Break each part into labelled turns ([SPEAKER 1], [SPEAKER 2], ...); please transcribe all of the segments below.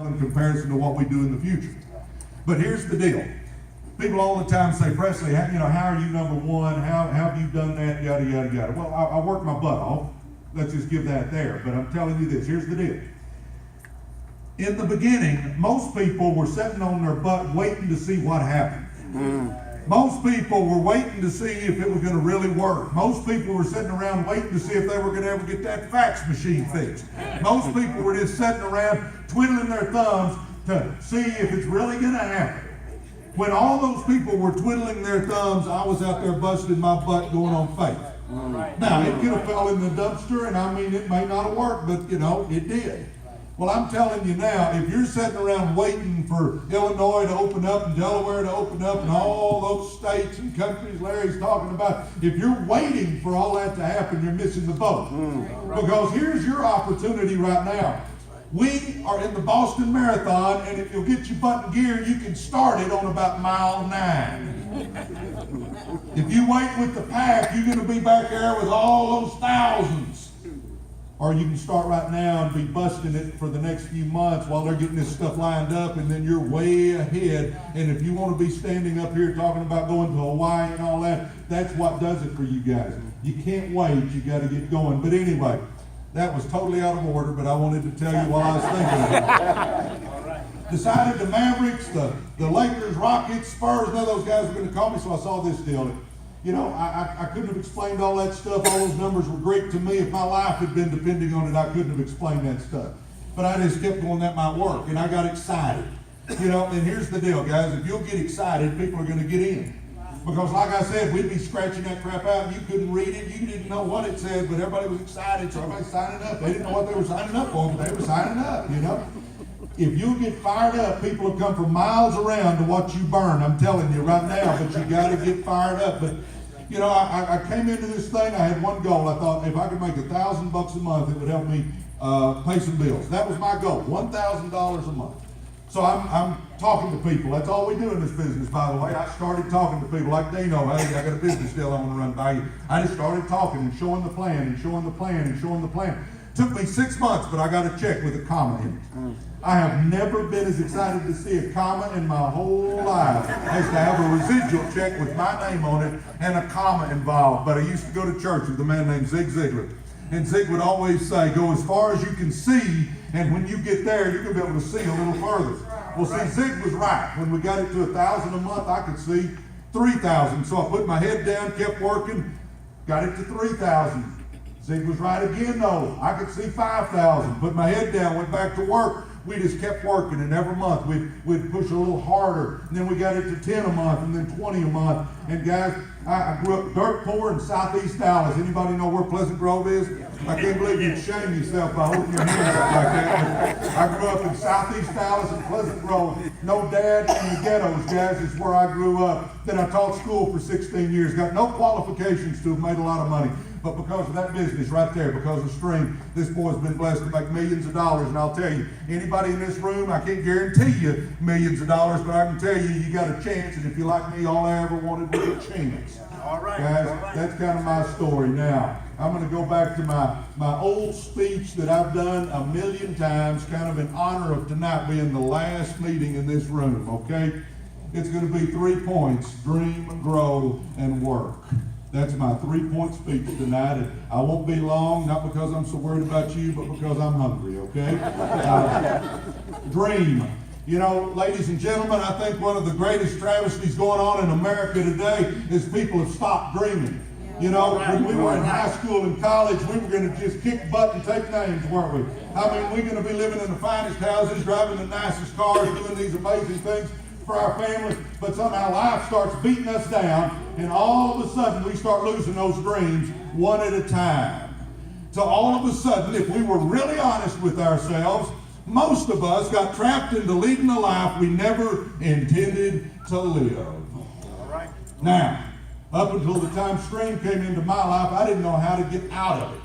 [SPEAKER 1] in comparison to what we do in the future. But here's the deal. People all the time say, Presley, how are you number one? How have you done that? Yada, yada, yada. Well, I worked my butt off. Let's just give that there. But I'm telling you this. Here's the deal. In the beginning, most people were sitting on their butt waiting to see what happened. Most people were waiting to see if it was going to really work. Most people were sitting around waiting to see if they were going to ever get that fax machine fixed. Most people were just sitting around twiddling their thumbs to see if it's really going to happen. When all those people were twiddling their thumbs, I was out there busting my butt going on faith. Now, it could have fell in the dumpster, and I mean, it may not have worked, but it did. Well, I'm telling you now, if you're sitting around waiting for Illinois to open up and Delaware to open up and all those states and countries Larry's talking about, if you're waiting for all that to happen, you're missing the boat. Because here's your opportunity right now. We are in the Boston Marathon, and if you'll get your butt in gear, you can start it on about mile 9. If you wait with the pack, you're going to be back there with all those thousands. Or you can start right now and be busting it for the next few months while they're getting this stuff lined up, and then you're way ahead. And if you want to be standing up here talking about going to Hawaii and all that, that's what does it for you guys. You can't wait. You got to get going. But anyway, that was totally out of order, but I wanted to tell you while I was thinking of it. Decided the Mavericks, the Lakers, Rockets, Spurs, none of those guys were going to call me, so I saw this deal. I couldn't have explained all that stuff. All those numbers were great to me. If my life had been depending on it, I couldn't have explained that stuff. But I just kept going, that might work, and I got excited. And here's the deal, guys. If you'll get excited, people are going to get in. Because like I said, we'd be scratching that crap out, and you couldn't read it. You didn't know what it said, but everybody was excited, so everybody's signing up. They didn't know what they were signing up for, but they were signing up, If you get fired up, people will come from miles around to watch you burn. I'm telling you right now, but you got to get fired up. But, I came into this thing, I had one goal. I thought if I could make $1,000 a month, it would help me pay some bills. That was my goal, $1,000 a month. So I'm talking to people. That's all we do in this business, by the way. I started talking to people like Dino. Hey, I got a business deal I want to run by you. I just started talking and showing the plan and showing the plan and showing the plan. Took me 6 months, but I got a check with a comma in it. I have never been as excited to see a comma in my whole life as to have a residual check with my name on it and a comma involved. But I used to go to church with a man named Zig Ziglar. And Zig would always say, go as far as you can see, and when you get there, you're going to be able to see a little further. Well, see, Zig was right. When we got it to $1,000 a month, I could see $3,000. So I put my head down, kept working, got it to $3,000. Zig was right again, though. I could see $5,000. Put my head down, went back to work. We just kept working, and every month we'd push a little harder. And then we got it to 10 a month, and then 20 a month. And guys, I grew up dirt poor in Southeast Dallas. Anybody know where Pleasant Grove is? I can't believe you'd shame yourself by holding your hands up like that. But I grew up in Southeast Dallas and Pleasant Grove. No dad in the ghettos, guys, is where I grew up. Then I taught school for 16 years. Got no qualifications to have made a lot of money. But because of that business right there, because of Stream, this boy's been blessed to make millions of dollars. And I'll tell you, anybody in this room, I can't guarantee you millions of dollars, but I can tell you, you got a chance. And if you're like me, all I ever wanted was a chance.
[SPEAKER 2] All right.
[SPEAKER 1] Guys, that's kind of my story. Now, I'm going to go back to my old speech that I've done a million times, kind of in honor of tonight being the last meeting in this room, okay? It's going to be 3 points: dream, grow, and work. That's my 3-point speech tonight, and I won't be long, not because I'm so worried about you, but because I'm hungry, okay? Dream. Ladies and gentlemen, I think one of the greatest travesties going on in America today is people have stopped dreaming. When we were in high school and college, we were going to just kick butt and take names, weren't we? We're going to be living in the finest houses, driving the nicest cars, doing these amazing things for our family, but somehow life starts beating us down, and all of a sudden we start losing those dreams one at a time. So all of a sudden, if we were really honest with ourselves, most of us got trapped into leading a life we never intended to live.
[SPEAKER 2] All right.
[SPEAKER 1] Now, up until the time Stream came into my life, I didn't know how to get out of it.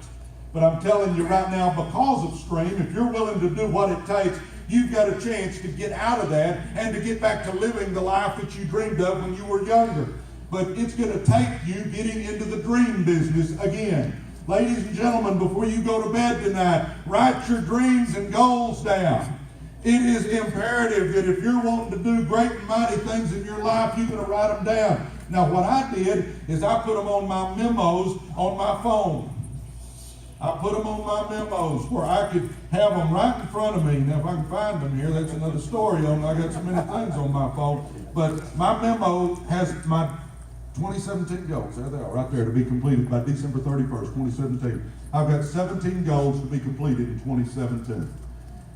[SPEAKER 1] But I'm telling you right now, because of Stream, if you're willing to do what it takes, you've got a chance to get out of that and to get back to living the life that you dreamed of when you were younger. But it's going to take you getting into the dream business again. Ladies and gentlemen, before you go to bed tonight, write your dreams and goals down. It is imperative that if you're wanting to do great and mighty things in your life, you're going to write them down. Now, what I did is I put them on my memos on my phone. I put them on my memos where I could have them right in front of me. Now, if I can find them here, that's another story. I got so many things on my phone. But my memo has my 2017 goals. There they are, right there, to be completed by December 31st, 2017. I've got 17 goals to be completed in 2017.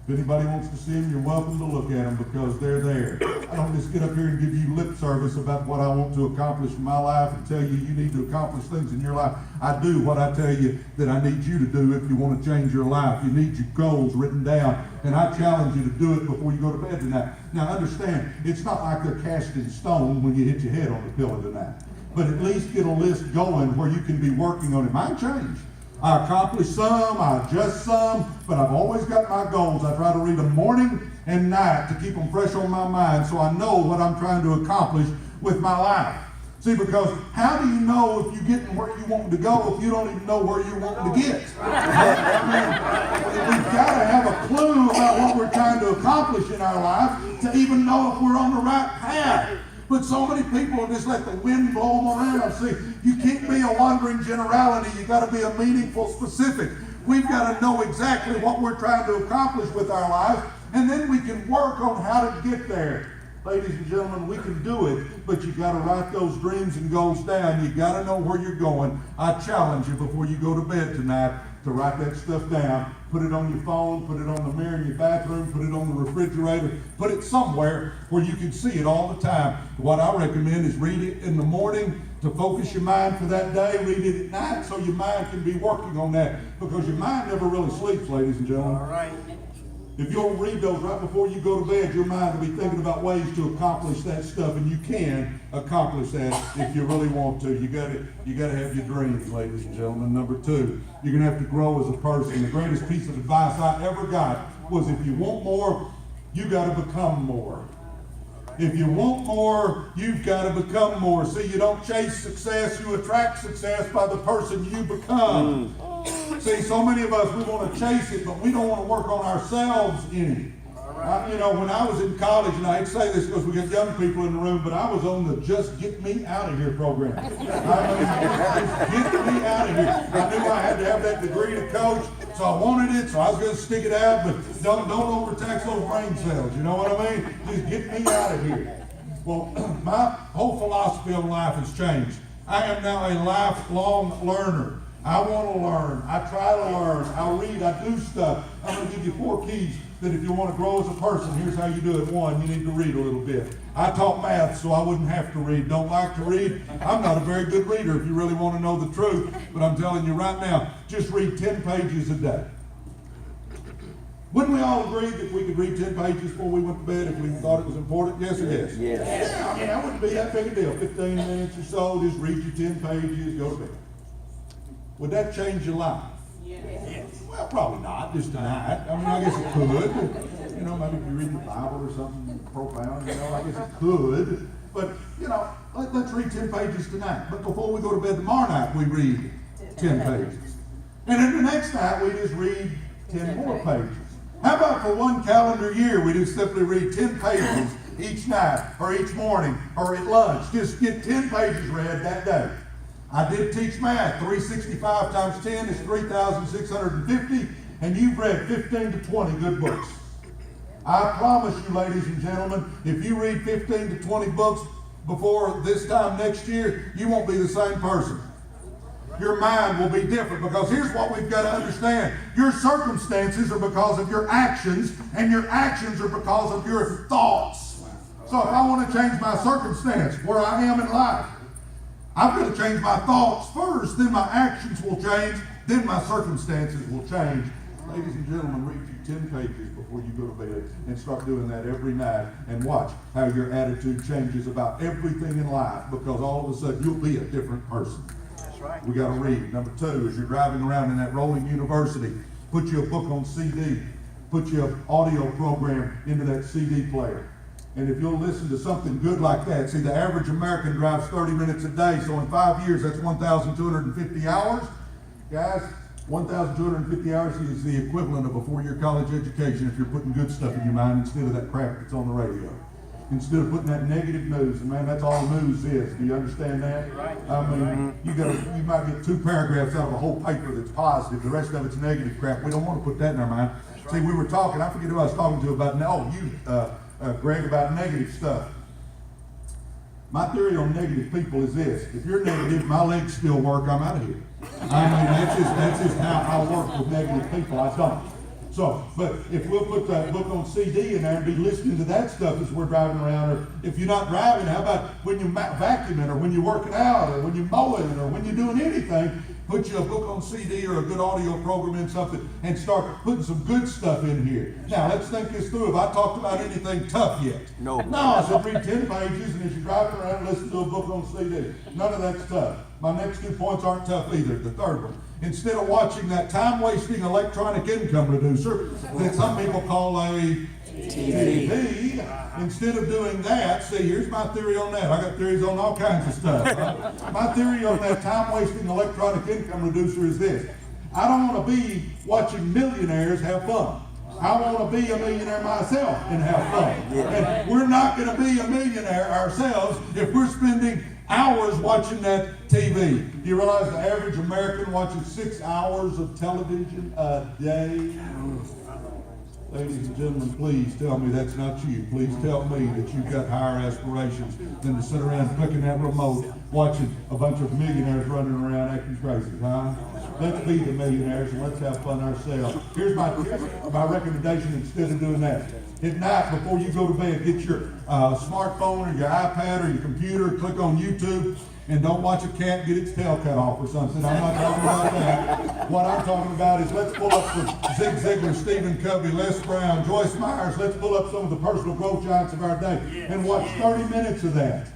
[SPEAKER 1] If anybody wants to see them, you're welcome to look at them because they're there. I don't just get up here and give you lip service about what I want to accomplish in my life and tell you you need to accomplish things in your life. I do what I tell you that I need you to do if you want to change your life. You need your goals written down, and I challenge you to do it before you go to bed tonight. Now understand, it's not like they're cast in stone when you hit your head on the pillow tonight. But at least get a list going where you can be working on it. Mine changed. I accomplish some, I adjust some, but I've always got my goals. I try to read them morning and night to keep them fresh on my mind so I know what I'm trying to accomplish with my life. See, because how do you know if you're getting where you want to go if you don't even know where you're wanting to get? I mean, we've got to have a clue about what we're trying to accomplish in our life to even know if we're on the right path. But so many people just let the wind blow them around. See, you can't be a wandering generality. You got to be a meaningful specific. We've got to know exactly what we're trying to accomplish with our life, and then we can work on how to get there. Ladies and gentlemen, we can do it, but you got to write those dreams and goals down. You got to know where you're going. I challenge you before you go to bed tonight to write that stuff down. Put it on your phone, put it on the mirror in your bathroom, put it on the refrigerator, put it somewhere where you can see it all the time. What I recommend is read it in the morning to focus your mind for that day. Read it at night so your mind can be working on that, because your mind never really sleeps, ladies and gentlemen.
[SPEAKER 2] All right.
[SPEAKER 1] If you'll read those right before you go to bed, your mind will be thinking about ways to accomplish that stuff, and you can accomplish that if you really want to. You gotta have your dreams, ladies and gentlemen. Number two, you're gonna have to grow as a person. The greatest piece of advice I ever got was, if you want more, you gotta become more. If you want more, you've got to become more. See, you don't chase success, you attract success by the person you become. See, so many of us, we want to chase it, but we don't want to work on ourselves any. When I was in college, and I hate to say this because we got young people in the room, but I was on the Just Get Me Out of Here program. Just get me out of here. I knew I had to have that degree to coach, so I wanted it, so I was going to stick it out, but don't overtax those brain cells, you know what I mean? Just get me out of here. Well, my whole philosophy of life has changed. I am now a lifelong learner. I want to learn. I try to learn. I read. I do stuff. I'm going to give you 4 keys that if you want to grow as a person, here's how you do it. 1, you need to read a little bit. I taught math so I wouldn't have to read. Don't like to read? I'm not a very good reader if you really want to know the truth, but I'm telling you right now, just read 10 pages a day. Wouldn't we all agree that we could read 10 pages before we went to bed if we thought it was important? Yes or yes?
[SPEAKER 2] Yes.
[SPEAKER 1] Yeah, I mean, that wouldn't be that big a deal. 15 minutes or so, just read your 10 pages, go to bed. Would that change your life?
[SPEAKER 2] Yes.
[SPEAKER 1] Well, probably not, just tonight. I mean, I guess it could. You know, maybe if you read the Bible or something profound, I guess it could. But, let's read 10 pages tonight. But before we go to bed tomorrow night, we read 10 pages. And then the next night, we just read 10 more pages. How about for one calendar year, we just simply read 10 pages each night, or each morning, or at lunch. Just get 10 pages read that day. I did teach math. 365 times 10 is 3,650, and you've read 15 to 20 good books. I promise you, ladies and gentlemen, if you read 15 to 20 books before this time next year, you won't be the same person. Your mind will be different, because here's what we've got to understand. Your circumstances are because of your actions, and your actions are because of your thoughts. So if I want to change my circumstance, where I am in life, I've got to change my thoughts first, then my actions will change, then my circumstances will change. Ladies and gentlemen, read you 10 pages before you go to bed, and start doing that every night, and watch how your attitude changes about everything in life, because all of a sudden you'll be a different person.
[SPEAKER 2] That's right.
[SPEAKER 1] We got to read. Number 2, as you're driving around in that rolling university, put you a book on CD, put you an audio program into that CD player. And if you'll listen to something good like that, see, the average American drives 30 minutes a day, so in 5 years, that's 1,250 hours. Guys, 1,250 hours is the equivalent of a 4-year college education if you're putting good stuff in your mind instead of that crap that's on the radio. Instead of putting that negative news, and man, that's all news is. Do you understand that?
[SPEAKER 2] Right.
[SPEAKER 1] I mean, you might get 2 paragraphs out of a whole paper that's positive. The rest of it's negative crap. We don't want to put that in our mind. See, we were talking. I forget who I was talking to about. Greg, about negative stuff. My theory on negative people is this: if you're negative, my legs still work. I'm out of here. I mean, that's just how I work with negative people. I don't. So, but if we'll put that book on CD in there and be listening to that stuff as we're driving around, or if you're not driving, how about when you're vacuuming, or when you're working out, or when you're mowing, or when you're doing anything, put you a book on CD or a good audio program in something and start putting some good stuff in here. Now, let's think this through. Have I talked about anything tough yet?
[SPEAKER 3] No.
[SPEAKER 1] No, I said read 10 pages, and as you're driving around, listen to a book on CD. None of that's tough. My next 2 points aren't tough either. The third one. Instead of watching that time-wasting electronic income reducer that some people call a TV, instead of doing that, see, here's my theory on that. I got theories on all kinds of stuff. My theory on that time-wasting electronic income reducer is this: I don't want to be watching millionaires have fun. I want to be a millionaire myself and have fun. And we're not going to be a millionaire ourselves if we're spending hours watching that TV. Do you realize the average American watches 6 hours of television a day? Ladies and gentlemen, please tell me that's not you. Please tell me that you've got higher aspirations than to sit around clicking that remote, watching a bunch of millionaires running around acting crazy, huh? Let's be the millionaires and let's have fun ourselves. Here's my recommendation instead of doing that. At night, before you go to bed, get your smartphone or your iPad or your computer, click on YouTube, and don't watch a cat get its tail cut off or something. I'm not talking about that. What I'm talking about is let's pull up some Zig Ziglar, Stephen Covey, Les Brown, Joyce Myers. Let's pull up some of the personal growth giants of our day and watch 30 minutes of that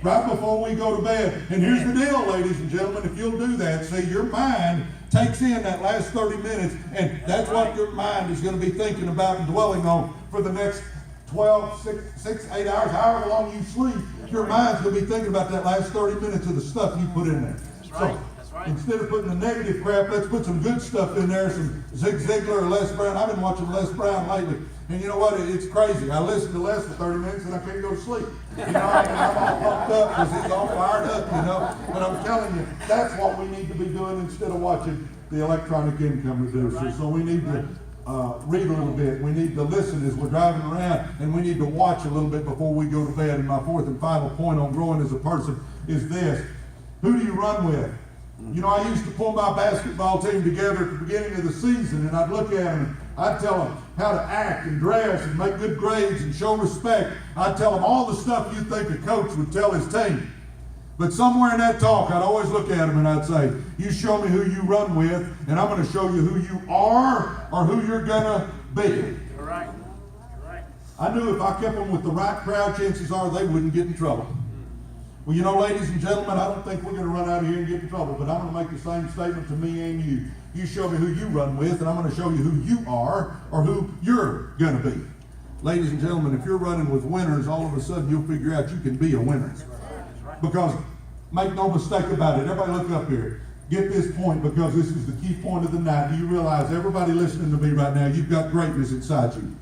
[SPEAKER 1] right before we go to bed. And here's the deal, ladies and gentlemen, if you'll do that, see, your mind takes in that last 30 minutes, and that's what your mind is going to be thinking about and dwelling on for the next 12, 6, 8 hours, however long you sleep. Your mind's going to be thinking about that last 30 minutes of the stuff you put in there.
[SPEAKER 2] That's right.
[SPEAKER 1] Instead of putting the negative crap, let's put some good stuff in there, some Zig Ziglar or Les Brown. I've been watching Les Brown lately, and you know what? It's crazy. I listen to Les for 30 minutes and I can't go to sleep. You know, I'm all pumped up because he's all fired up, you know. But I'm telling you, that's what we need to be doing instead of watching the electronic income reducer. So we need to read a little bit. We need to listen as we're driving around, and we need to watch a little bit before we go to bed. And my fourth and final point on growing as a person is this: who do you run with? You know, I used to pull my basketball team together at the beginning of the season, and I'd look at them, and I'd tell them how to act and dress and make good grades and show respect. I'd tell them all the stuff you'd think a coach would tell his team. But somewhere in that talk, I'd always look at them and I'd say, you show me who you run with, and I'm going to show you who you are or who you're going to be.
[SPEAKER 2] You're right.
[SPEAKER 1] I knew if I kept them with the right crowd, chances are they wouldn't get in trouble. Well, you know, ladies and gentlemen, I don't think we're going to run out of here and get in trouble, but I'm going to make the same statement to me and you. You show me who you run with, and I'm going to show you who you are or who you're going to be. Ladies and gentlemen, if you're running with winners, all of a sudden you'll figure out you can be a winner. Because, make no mistake about it, everybody look up here. Get this point, because this is the key point of the night. Do you realize, everybody listening to me right now, you've got greatness inside you.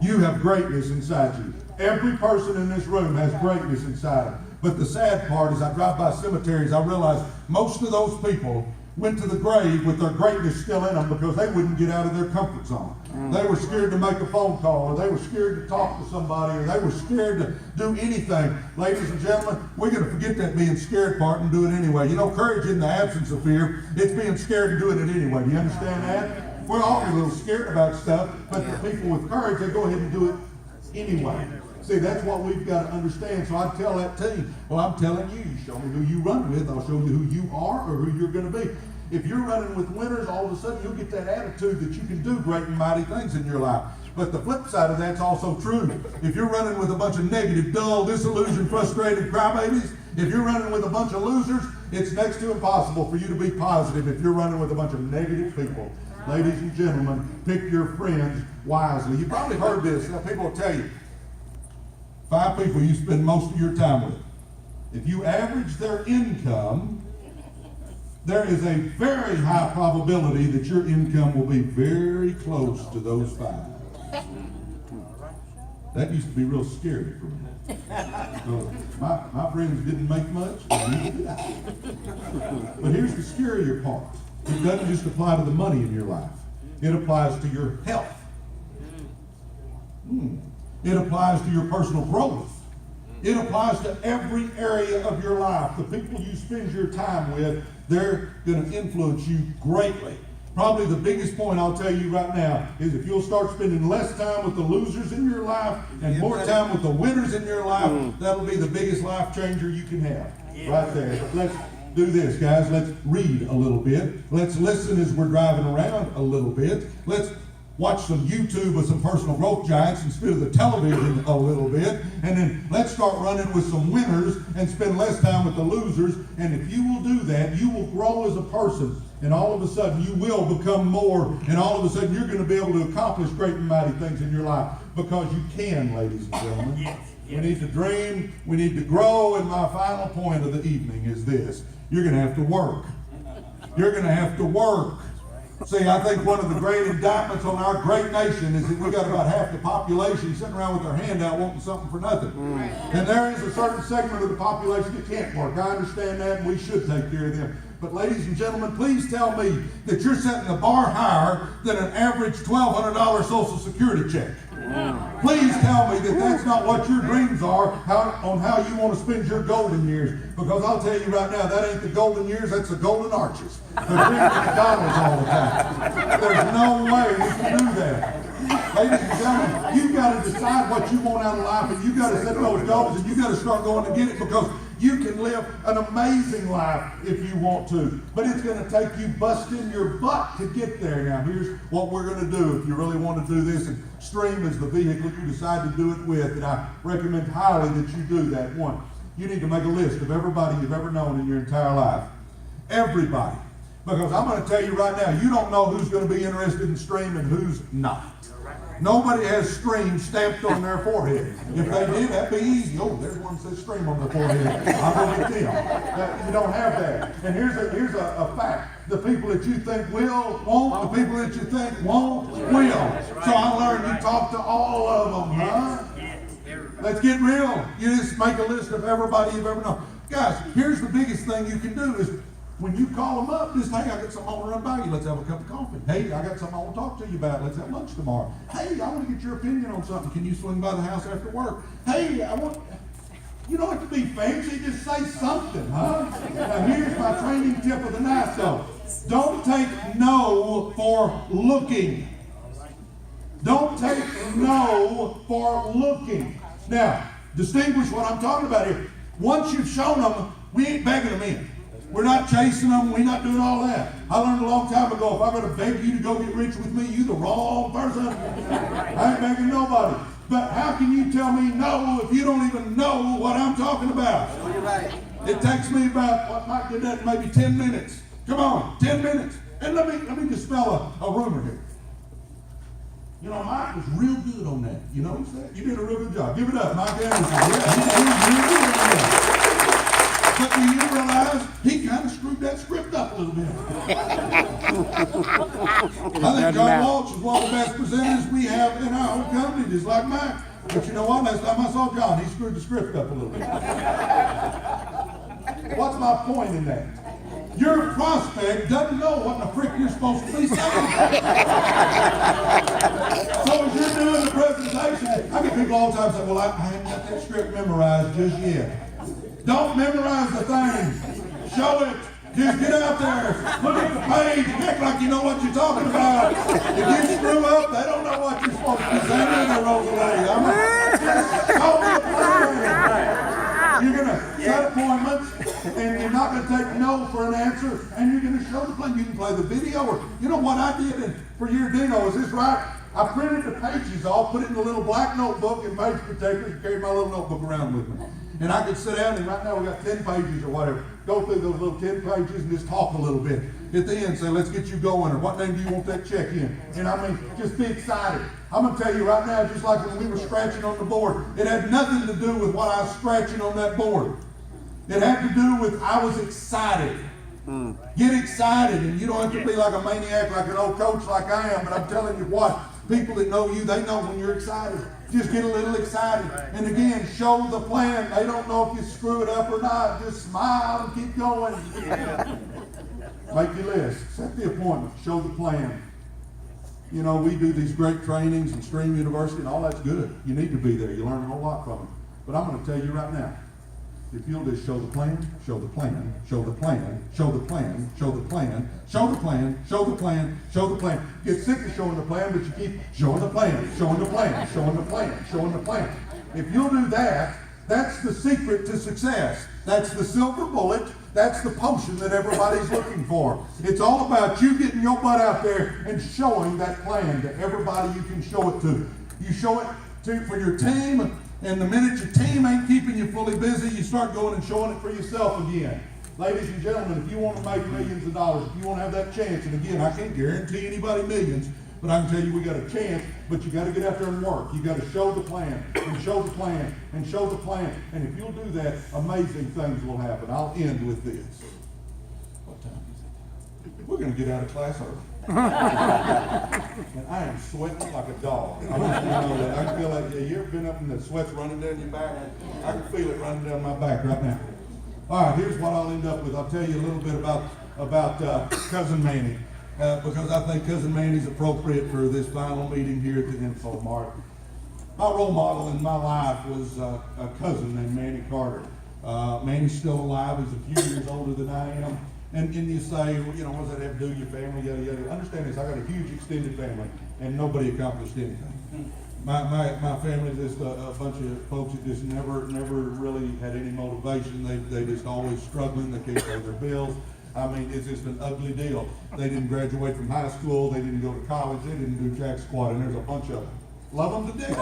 [SPEAKER 1] You have greatness inside you. Every person in this room has greatness inside them. But the sad part is, I drive by cemeteries, I realize most of those people went to the grave with their greatness still in them because they wouldn't get out of their comfort zone. They were scared to make a phone call, or they were scared to talk to somebody, or they were scared to do anything. Ladies and gentlemen, we're going to forget that being scared part and do it anyway. You know, courage in the absence of fear, it's being scared and doing it anyway. Do you understand that? We're all a little scared about stuff, but the people with courage, they go ahead and do it anyway. See, that's what we've got to understand. So I tell that team, well, I'm telling you, you show me who you run with, I'll show you who you are or who you're going to be. If you're running with winners, all of a sudden you'll get that attitude that you can do great and mighty things in your life. But the flip side of that's also true. If you're running with a bunch of negative, dull, disillusioned, frustrated crybabies, if you're running with a bunch of losers, it's next to impossible for you to be positive if you're running with a bunch of negative people. Ladies and gentlemen, pick your friends wisely. You probably heard this. People will tell you, 5 people you spend most of your time with. If you average their income there is a very high probability that your income will be very close to those 5. That used to be real scary for me. So my friends didn't make much, and neither did I. But here's the scarier part. It doesn't just apply to the money in your life. It applies to your health. It applies to your personal growth. It applies to every area of your life. The people you spend your time with, they're going to influence you greatly. Probably the biggest point I'll tell you right now is if you'll start spending less time with the losers in your life and more time with the winners in your life, that'll be the biggest life changer you can have. Right there. But let's do this, guys. Let's read a little bit. Let's listen as we're driving around a little bit. Let's watch some YouTube with some personal growth giants instead of the television a little bit. And then let's start running with some winners and spend less time with the losers. And if you will do that, you will grow as a person. And all of a sudden, you will become more. And all of a sudden, you're going to be able to accomplish great and mighty things in your life. Because you can, ladies and gentlemen. Yes. We need to dream. We need to grow. And my final point of the evening is this. You're going to have to work. You're going to have to work. See, I think one of the great indictments on our great nation is that we got about half the population sitting around with their hand out wanting something for nothing. And there is a certain segment of the population that can't work. I understand that, and we should take care of them. But ladies and gentlemen, please tell me that you're setting the bar higher than an average $1,200 Social Security check. Please tell me that that's not what your dreams are on how you want to spend your golden years. Because I'll tell you right now, that ain't the golden years, that's the golden arches. They're drinking dollars all the time. There's no way we can do that. Ladies and gentlemen, you've got to decide what you want out of life, and you've got to set those goals, and you've got to start going to get it, because you can live an amazing life if you want to. But it's going to take you busting your butt to get there. Now, here's what we're going to do if you really want to do this, and Stream is the vehicle you decide to do it with, and I recommend highly that you do that. One, you need to make a list of everybody you've ever known in your entire life. Everybody. Because I'm going to tell you right now, you don't know who's going to be interested in Stream and who's not. Nobody has Stream stamped on their forehead. If they did, that'd be easy. Oh, there's one that says Stream on their forehead. I'm going to get them. You don't have that. And here's a fact. The people that you think won't. The people that you think won't, will. So I learned you talk to all of them, huh? Let's get real. You just make a list of everybody you've ever known. Guys, here's the biggest thing you can do is when you call them up, just, hey, I got something I want to run by you. Let's have a cup of coffee. Hey, I got something I want to talk to you about. Let's have lunch tomorrow. Hey, I want to get your opinion on something. Can you swing by the house after work? Hey, you don't have to be fancy. Just say something, huh? Now, here's my training tip of the night, though. Don't take no for looking. Don't take no for looking. Now, distinguish what I'm talking about here. Once you've shown them, we ain't begging them in. We're not chasing them. We're not doing all that. I learned a long time ago, if I'm going to beg you to go get rich with me, you the wrong person. I ain't begging nobody. But how can you tell me no if you don't even know what I'm talking about? You're right. It takes me about, what might get that, maybe 10 minutes. Come on, 10 minutes. And let me dispel a rumor here. You know, Mike was real good on that. You notice that? You did a real good job. Give it up, Mike Anderson. Yeah, he was real good on that. But do you realize he kind of screwed that script up a little bit? I think John Walsh is one of the best presenters we have in our whole company, just like Mike. But you know what? Last time I saw John, he screwed the script up a little bit. What's my point in that? Your prospect doesn't know what the frick you're supposed to be saying. So as you're doing the presentation, I get people all the time say, well, I haven't got that script memorized just yet. Don't memorize the thing. Show it. Just get out there. Look at the page. Act like you know what you're talking about. If you screw up, they don't know what you're supposed to be saying. They roll away. You're going to set appointments, and you're not going to take no for an answer, and you're going to show the play. You can play the video, or you know what I did for your Dino, is this right? I printed the pages off, put it in a little black notebook and page protectors, and carried my little notebook around with me. And I could sit down, and right now we got 10 pages or whatever. Go through those little 10 pages and just talk a little bit. At the end, say, let's get you going, or what name do you want that check in? And I mean, just be excited. I'm going to tell you right now, just like when we were scratching on the board, it had nothing to do with what I was scratching on that board. It had to do with I was excited. Get excited, and you don't have to be like a maniac, like an old coach like I am, but I'm telling you what, people that know you, they know when you're excited. Just get a little excited. And again, show the plan. They don't know if you screw it up or not. Just smile and keep going. Make your list. Set the appointment. Show the plan. You know, we do these great trainings in Stream University, and all that's good. You need to be there. You learn a whole lot from it. But I'm going to tell you right now, if you'll just show the plan, show the plan, show the plan, show the plan, show the plan, show the plan, show the plan, show the plan. Get sick of showing the plan, but you keep showing the plan, showing the plan, showing the plan, showing the plan. If you'll do that, that's the secret to success. That's the silver bullet. That's the potion that everybody's looking for. It's all about you getting your butt out there and showing that plan to everybody you can show it to. You show it to for your team, and the minute your team ain't keeping you fully busy, you start going and showing it for yourself again. Ladies and gentlemen, if you want to make millions of dollars, if you want to have that chance, and again, I can't guarantee anybody millions, but I can tell you we got a chance, but you got to get out there and work. You got to show the plan, and show the plan, and show the plan. And if you'll do that, amazing things will happen. I'll end with this. What time is it? We're going to get out of class early. And I am sweating like a dog. I want you to know that. I can feel like, you ever been up and the sweat's running down your back? I can feel it running down my back right now. All right, here's what I'll end up with. I'll tell you a little bit about Cousin Manny, because I think Cousin Manny's appropriate for this final meeting here at the InfoMart. My role model in my life was a cousin named Manny Carter. Manny's still alive. He's a few years older than I am. And you say, you know, what does that have to do with your family, yada, yada. Understand this, I got a huge extended family, and nobody accomplished anything. My family is just a bunch of folks that just never really had any motivation. They just always struggling. They can't pay their bills. I mean, it's just an ugly deal. They didn't graduate from high school. They didn't go to college. They didn't do jack squat, and there's a bunch of them. Love them to death,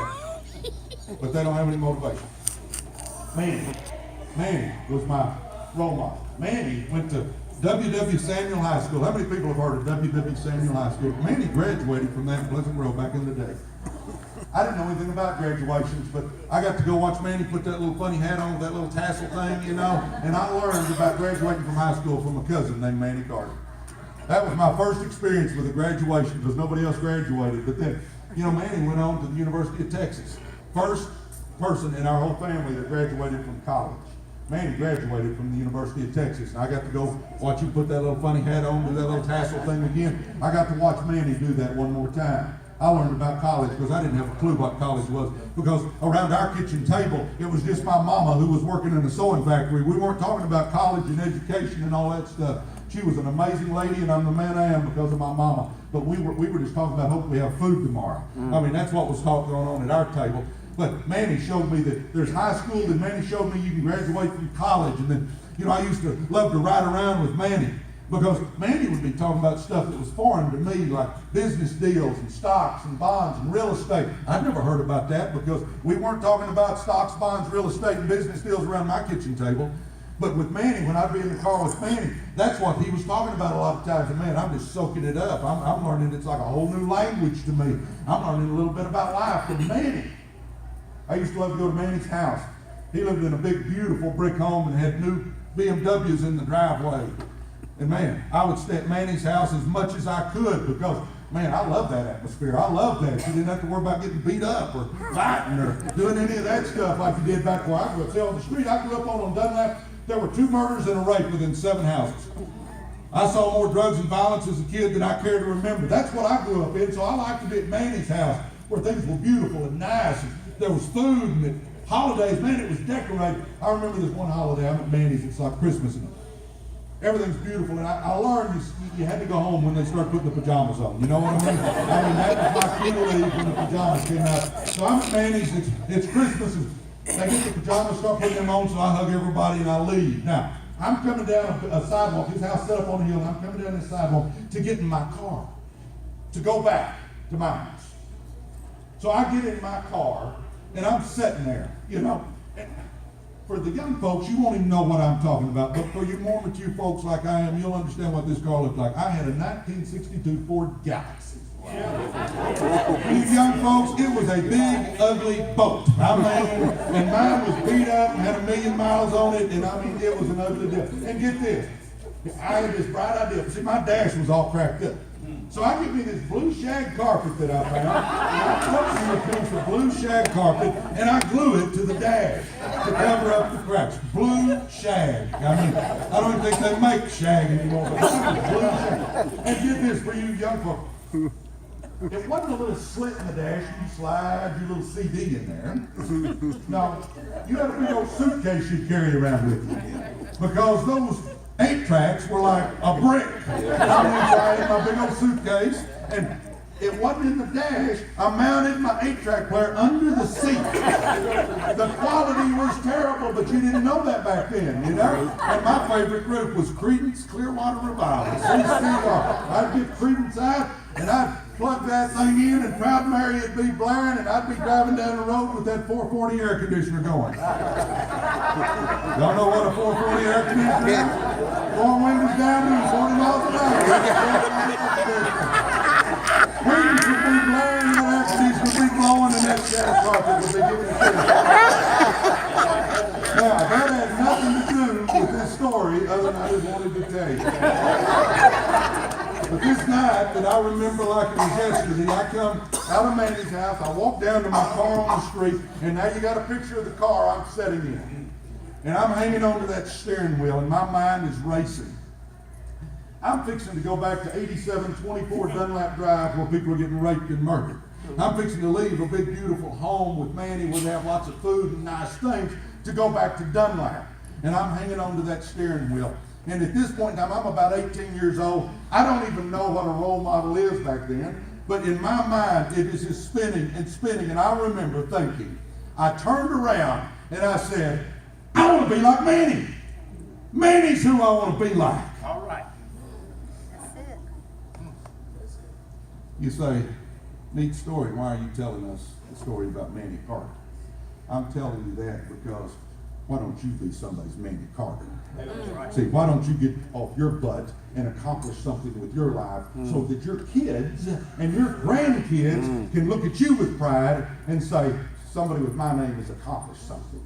[SPEAKER 1] but they don't have any motivation. Manny was my role model. Manny went to W.W. Samuel High School. How many people have heard of W.W. Samuel High School? Manny graduated from that in Pleasant Grove back in the day. I didn't know anything about graduations, but I got to go watch Manny put that little funny hat on with that little tassel thing, you know, and I learned about graduating from high school from a cousin named Manny Carter. That was my first experience with a graduation because nobody else graduated. But then, you know, Manny went on to the University of Texas. First person in our whole family that graduated from college. Manny graduated from the University of Texas, and I got to go watch him put that little funny hat on, do that little tassel thing again. I got to watch Manny do that one more time. I learned about college because I didn't have a clue what college was, because around our kitchen table, it was just my mama who was working in a sewing factory. We weren't talking about college and education and all that stuff. She was an amazing lady, and I'm the man I am because of my mama. But we were just talking about hoping we have food tomorrow. I mean, that's what was going on at our table. But Manny showed me that there's high school, and Manny showed me you can graduate from college. And then, you know, I used to love to ride around with Manny because Manny would be talking about stuff that was foreign to me, like business deals and stocks and bonds and real estate. I'd never heard about that because we weren't talking about stocks, bonds, real estate, and business deals around my kitchen table. But with Manny, when I'd be in the car with Manny, that's what he was talking about a lot of times. And man, I'm just soaking it up. I'm learning it's like a whole new language to me. I'm learning a little bit about life from Manny. I used to love to go to Manny's house. He lived in a big, beautiful brick home and had new BMWs in the driveway. And man, I would stay at Manny's house as much as I could because, man, I love that atmosphere. I love that. You didn't have to worry about getting beat up or fighting or doing any of that stuff like you did back where I grew up. See, on the street I grew up on Dunlap, there were 2 murders and a rape within 7 houses. I saw more drugs and violence as a kid than I care to remember. That's what I grew up in, so I like to be at Manny's house where things were beautiful and nice. And there was food and at holidays, man, it was decorated. I remember this one holiday, I'm at Manny's, it's like Christmas, and everything's beautiful. And I learned you had to go home when they start putting the pajamas on. You know what I mean? I mean, that was my cue to leave when the pajamas came out. So I'm at Manny's, it's Christmas, and they get the pajamas, start putting them on, so I hug everybody and I leave. Now, I'm coming down a sidewalk, his house set up on a hill, and I'm coming down this sidewalk to get in my car, to go back to my house. So I get in my car, and I'm sitting there, you know. And for the young folks, you won't even know what I'm talking about, but for you more mature folks like I am, you'll understand what this car looked like. I had a 1962 Ford Galaxy. For you young folks, it was a big, ugly boat. I mean, and mine was beat up and had 1,000,000 miles on it, and I mean, it was an ugly deal. And get this, I had this bright idea. See, my dash was all cracked up. So I get me this blue shag carpet that I found, and I put a piece of blue shag carpet, and I glue it to the dash to cover up the cracks. Blue shag. I mean, I don't even think they make shag anymore, but it's blue shag. And get this for you young folks. It wasn't a little slit in the dash. You slide your little CD in there. No, you had a big old suitcase you'd carry around with you. Because those 8-tracks were like a brick. I went in my big old suitcase, and it wasn't in the dash. I mounted my 8-track player under the seat. The quality was terrible, but you didn't know that back then, you know? And my favorite group was Creedence Clearwater Revival. CCR. I'd get Creedence out, and I'd plug that thing in, and Proud Mary would be blaring, and I'd be driving down the road with that 440 air conditioner going. Y'all know what a 440 air conditioner is? Four windows down and 40 miles an hour. Creedence would be blaring, and that air conditioner would be blowing, and that gas carpet would be giving it. Now, that had nothing to do with this story, other than I just wanted to tell you. But this night that I remember like it was yesterday, I come out of Mandy's house, I walk down to my car on the street, and now you got a picture of the car I'm sitting in. And I'm hanging onto that steering wheel, and my mind is racing. I'm fixing to go back to 8724 Dunlap Drive where people are getting raped and murdered. I'm fixing to leave a big beautiful home with Mandy where they have lots of food and nice things to go back to Dunlap. And I'm hanging onto that steering wheel. And at this point in time, I'm about 18 years old. I don't even know what a role model is back then. But in my mind, it is just spinning and spinning. And I remember thinking, I turned around and I said, I want to be like Manny. Manny's who I want to be like.
[SPEAKER 2] All right.
[SPEAKER 3] That's it.
[SPEAKER 1] You say, neat story. Why are you telling us a story about Manny Carter? I'm telling you that because why don't you be somebody's Manny Carter?
[SPEAKER 2] Right.
[SPEAKER 1] See, why don't you get off your butt and accomplish something with your life so that your kids and your grandkids can look at you with pride and say, somebody with my name has accomplished something.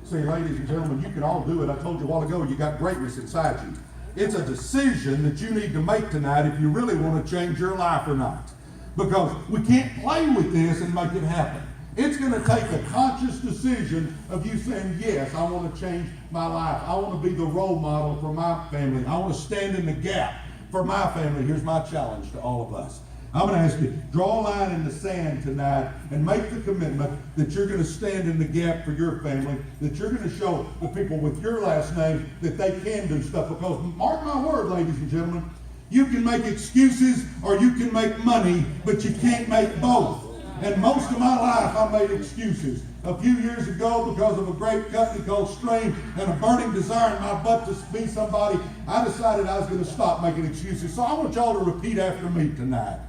[SPEAKER 1] See, ladies and gentlemen, you can all do it. I told you a while ago, you got greatness inside you. It's a decision that you need to make tonight if you really want to change your life or not. Because we can't play with this and make it happen. It's going to take a conscious decision of you saying, yes, I want to change my life. I want to be the role model for my family. I want to stand in the gap for my family. Here's my challenge to all of us. I'm going to ask you, draw a line in the sand tonight and make the commitment that you're going to stand in the gap for your family, that you're going to show the people with your last name that they can do stuff. Because mark my word, ladies and gentlemen, you can make excuses or you can make money, but you can't make both. And most of my life I made excuses. A few years ago, because of a great company called Stream and a burning desire in my butt to be somebody, I decided I was going to stop making excuses. So I want y'all to repeat after me tonight.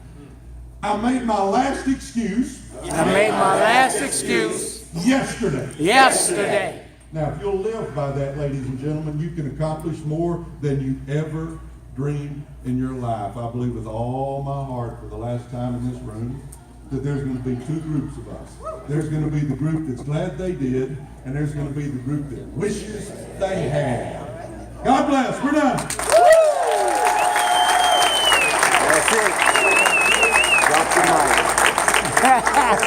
[SPEAKER 1] I made my last excuse.
[SPEAKER 2] I made my last excuse
[SPEAKER 1] yesterday. Now, if you'll live by that, ladies and gentlemen, you can accomplish more than you ever dreamed in your life. I believe with all my heart for the last time in this room that there's going to be two groups of us. There's going to be the group that's glad they did, and there's going to be the group that wishes they had. God bless. We're done.
[SPEAKER 4] That's it. Drop the mic.